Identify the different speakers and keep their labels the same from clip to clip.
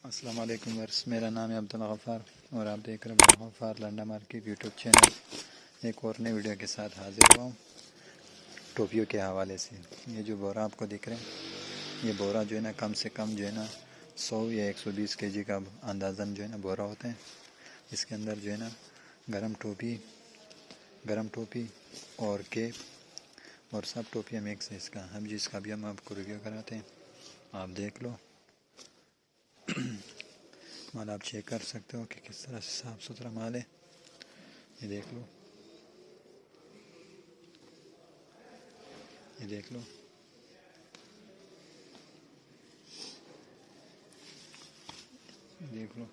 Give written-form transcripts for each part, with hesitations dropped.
Speaker 1: अस्सलाम वालेकुम वर्स, मेरा नाम है अब्दुल गफ़ार और आप देख रहे हैं Gaffar Landa market YouTube channel. एक और नई वीडियो के साथ हाजिर हुआ हूँ टोपियों के हवाले से। ये जो बोरा आपको दिख रहे हैं, ये बोरा जो है ना कम से कम जो है ना 100 या 120 केजी का अंदाज़न जो है ना बोरा होते हैं। इसके अंदर जो है ना गरम टोपी और केप और सब टोपियाँ मिक्स है इसका। हम जिसका भी हम आपको रिव्यू कराते हैं, आप देख लो। माल आप चेक कर सकते हो कि किस तरह से साफ़ सुथरा माल है। ये देख लो, ये देख लो, ये देख लो।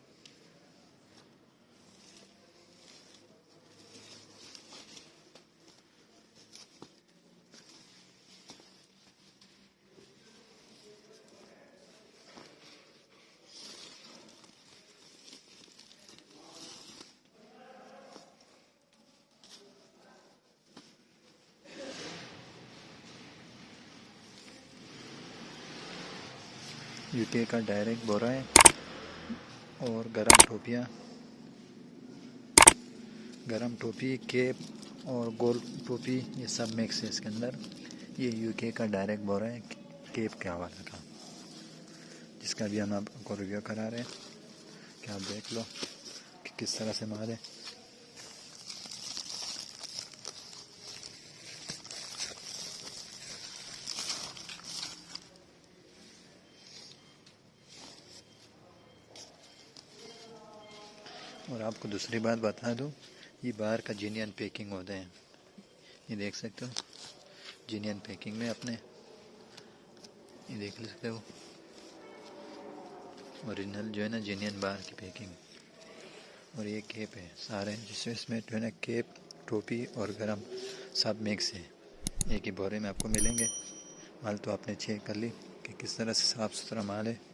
Speaker 1: यूके का डायरेक्ट बोरा है और गरम टोपी केप और गोल टोपी ये सब मिक्स है इसके अंदर। ये यूके का डायरेक्ट बोरा है केप के हवाले का, जिसका भी हम आपको रिव्यू करा रहे हैं कि आप देख लो कि किस तरह से माल है। और आपको दूसरी बात बता दूं, ये बाहर का जीनियन पैकिंग होते हैं। ये देख सकते हो जीनियन पैकिंग में अपने, ये देख सकते हो ओरिजिनल जो है ना जीनियन बाहर की पैकिंग। और ये केप है सारे, जिसमें इसमें जो है ना केप टोपी और गरम सब मिक्स है। एक ही बोरे में आपको मिलेंगे। माल तो आपने चेक कर ली कि किस तरह से साफ़ सुथरा माल है।